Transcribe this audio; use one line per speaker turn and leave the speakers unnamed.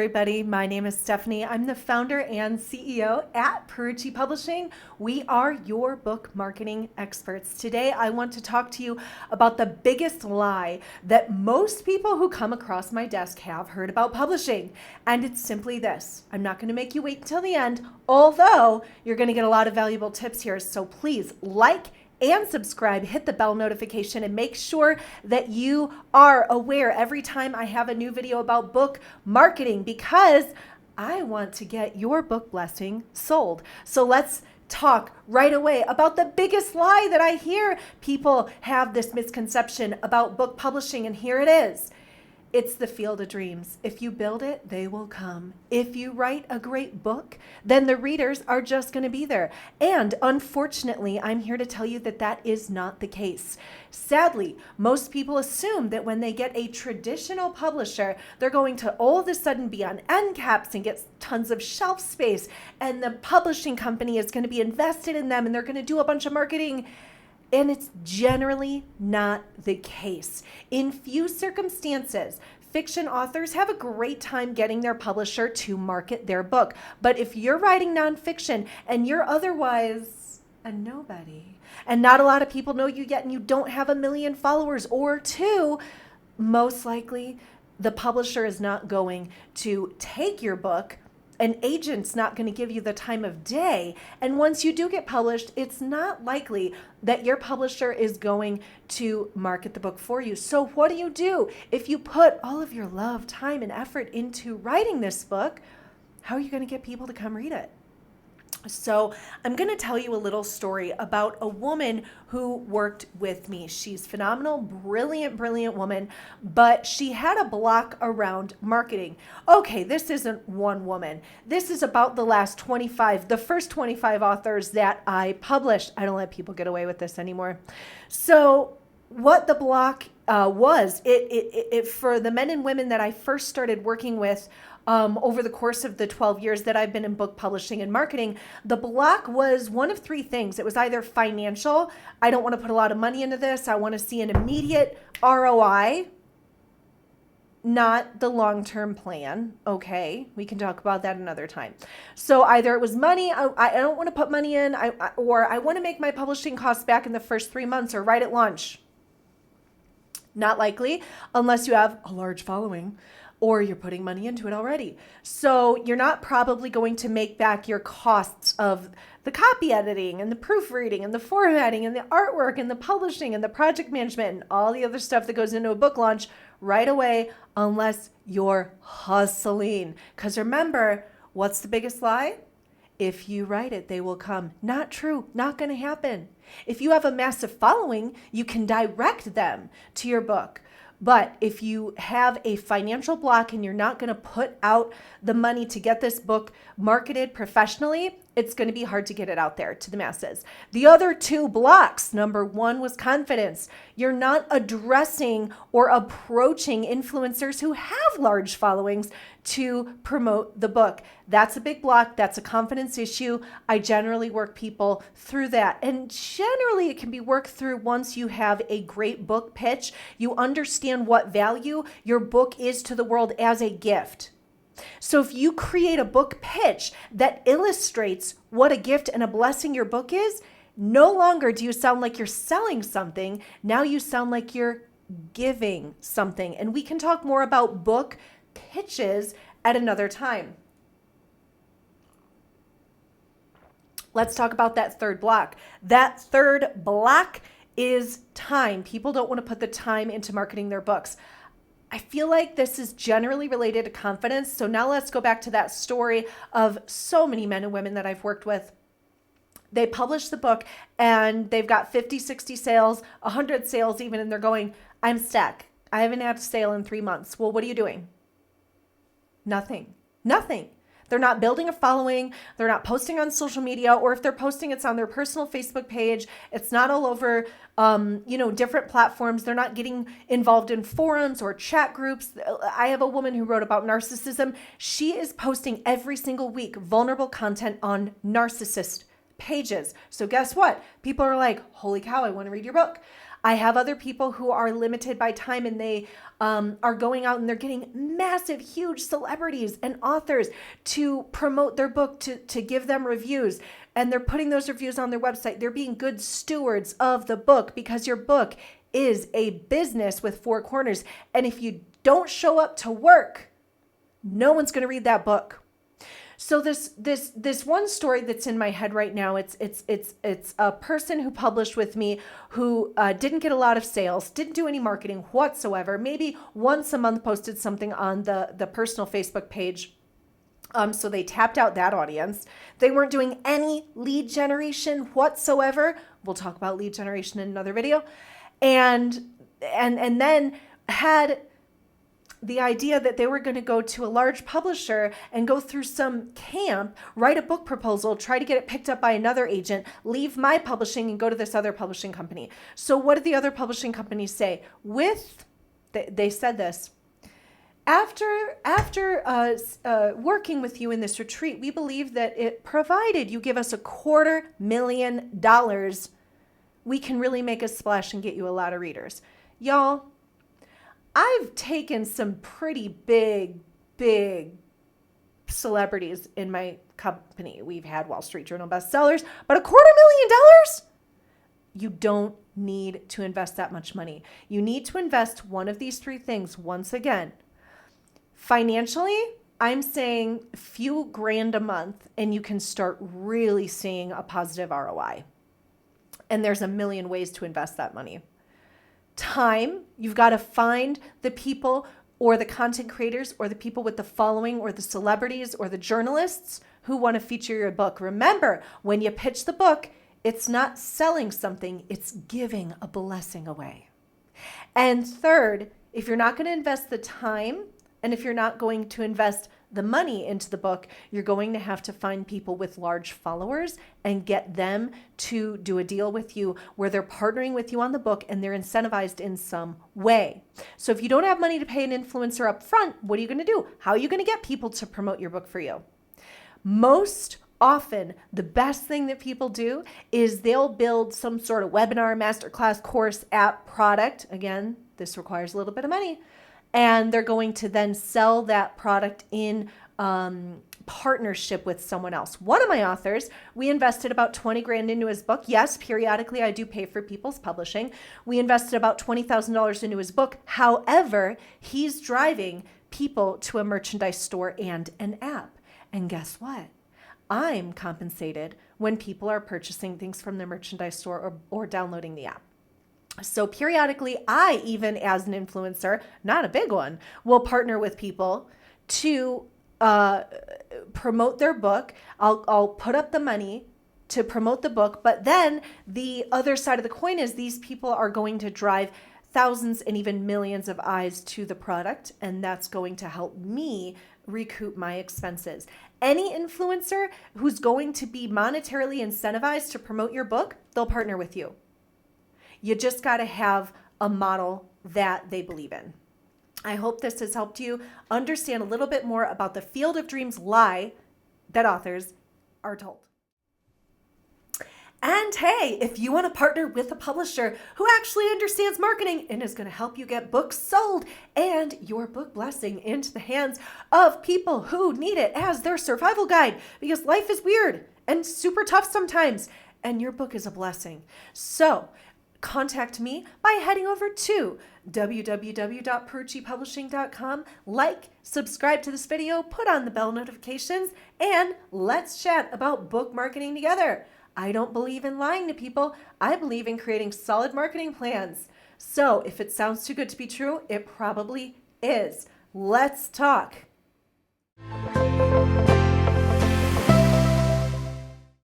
everybody. My name is Stephanie. I'm the founder and CEO at Perucci Publishing. We are your book marketing experts. Today, I want to talk to you about the biggest lie that most people who come across my desk have heard about publishing. And it's simply this. I'm not going to make you wait until the end, although you're going to get a lot of valuable tips here. So please like and subscribe, hit the bell notification, and make sure that you are aware every time I have a new video about book marketing, because I want to get your book blessing sold. So let's talk right away about the biggest lie that I hear. People have this misconception about book publishing, and here it is. It's the field of dreams. If you build it, they will come. If you write a great book, then the readers are just going to be there. And unfortunately, I'm here to tell you that that is not the case. Sadly, most people assume that when they get a traditional publisher, they're going to all of a sudden be on end caps and get tons of shelf space, and the publishing company is going to be invested in them, and they're going to do a bunch of marketing. And it's generally not the case. In few circumstances, fiction authors have a great time getting their publisher to market their book. But if you're writing nonfiction and you're otherwise a nobody, and not a lot of people know you yet, and you don't have 1 million followers or two, most likely the publisher is not going to take your book. An agent's not going to give you the time of day. And once you do get published, it's not likely that your publisher is going to market the book for you. So what do? If you put all of your love, time, and effort into writing this book, how are you going to get people to come read it? So I'm going to tell you a little story about a woman who worked with me. She's phenomenal, brilliant woman, but she had a block around marketing. Okay, this isn't one woman. This is about the first 25 authors that I published. I don't let people get away with this anymore. So what the block was, it for the men and women that I first started working with over the course of the 12 years that I've been in book publishing and marketing, the block was one of three things. It was either financial. I don't want to put a lot of money into this. I want to see an immediate ROI, not the long-term plan. Okay, we can talk about that another time. So either it was money, I don't want to put money in, or I want to make my publishing costs back in the first 3 months, or right at launch. Not likely unless you have a large following, or you're putting money into it already. So you're not probably going to make back your costs of the copy editing and the proofreading and the formatting and the artwork and the publishing and the project management and all the other stuff that goes into a book launch right away, unless you're hustling. Because remember, what's the biggest lie? If you write it, they will come. Not true. Not going to happen. If you have a massive following, you can direct them to your book. But if you have a financial block and you're not going to put out the money to get this book marketed professionally, it's going to be hard to get it out there to the masses. The other two blocks, number one was confidence. You're not addressing or approaching influencers who have large followings to promote the book. That's a big block. That's a confidence issue. I generally work people through that. And generally it can be worked through once you have a great book pitch. You understand what value your book is to the world as a gift. So if you create a book pitch that illustrates what a gift and a blessing your book is, no longer do you sound like you're selling something. Now you sound like you're giving something. And we can talk more about book pitches at another time. Let's talk about that third block. That third block is time. People don't want to put the time into marketing their books. I feel like this is generally related to confidence. So now let's go back to that story of so many men and women that I've worked with. They publish the book and they've got 50, 60 sales, 100 sales even, and they're going, I'm stuck. I haven't had a sale in 3 months. Well, what are you doing? Nothing. They're not building a following. They're not posting on social media, or if they're posting, it's on their personal Facebook page. It's not all over, different platforms. They're not getting involved in forums or chat groups. I have a woman who wrote about narcissism. She is posting every single week vulnerable content on narcissist pages. So guess what? People are like, holy cow, I want to read your book. I have other people who are limited by time, and they are going out and they're getting massive, huge celebrities and authors to promote their book, to give them reviews. And they're putting those reviews on their website. They're being good stewards of the book, because your book is a business with four corners. And if you don't show up to work, no one's going to read that book. So this one story that's in my head right now, it's a person who published with me who didn't get a lot of sales, didn't do any marketing whatsoever, maybe once a month posted something on the personal Facebook page. So they tapped out that audience. They weren't doing any lead generation whatsoever. We'll talk about lead generation in another video. And then had the idea that they were going to go to a large publisher and go through some camp, write a book proposal, try to get it picked up by another agent, leave my publishing and go to this other publishing company. So what did the other publishing companies say? They said this: After working with you in this retreat, we believe that it, provided you give us $250,000, we can really make a splash and get you a lot of readers. Y'all, I've taken some pretty big celebrities in my company. We've had Wall Street Journal bestsellers, but $250,000? You don't need to invest that much money. You need to invest one of these three things. Once again, financially, I'm saying a few grand a month, and you can start really seeing a positive ROI. And there's a million ways to invest that money. Time, you've got to find the people or the content creators or the people with the following or the celebrities or the journalists who want to feature your book. Remember, when you pitch the book, it's not selling something, it's giving a blessing away. And third, if you're not going to invest the time, and if you're not going to invest the money into the book, you're going to have to find people with large followers and get them to do a deal with you where they're partnering with you on the book and they're incentivized in some way. So if you don't have money to pay an influencer up front, what are you going to do? How are you going to get people to promote your book for you? Most often, the best thing that people do is they'll build some sort of webinar, masterclass, course, app, product. Again, this requires a little bit of money. And they're going to then sell that product in partnership with someone else. One of my authors, we invested about 20 grand into his book. Yes, periodically I do pay for people's publishing. We invested about $20,000 into his book. However, he's driving people to a merchandise store and an app. And guess what? I'm compensated when people are purchasing things from the merchandise store or downloading the app. So periodically, I, even as an influencer, not a big one, will partner with people to promote their book. I'll put up the money to promote the book, but then the other side of the coin is these people are going to drive thousands and even millions of eyes to the product, and that's going to help me recoup my expenses. Any influencer who's going to be monetarily incentivized to promote your book, they'll partner with you. You just got to have a model that they believe in. I hope this has helped you understand a little bit more about the field of dreams lie that authors are told. And hey, if you want to partner with a publisher who actually understands marketing and is going to help you get books sold and your book blessing into the hands of people who need it as their survival guide, because life is weird and super tough sometimes, and your book is a blessing. So contact me by heading over to www.peruccipublishing.com. Like, subscribe to this video, put on the bell notifications, and let's chat about book marketing together. I don't believe in lying to people. I believe in creating solid marketing plans. So if it sounds too good to be true, it probably is. Let's talk.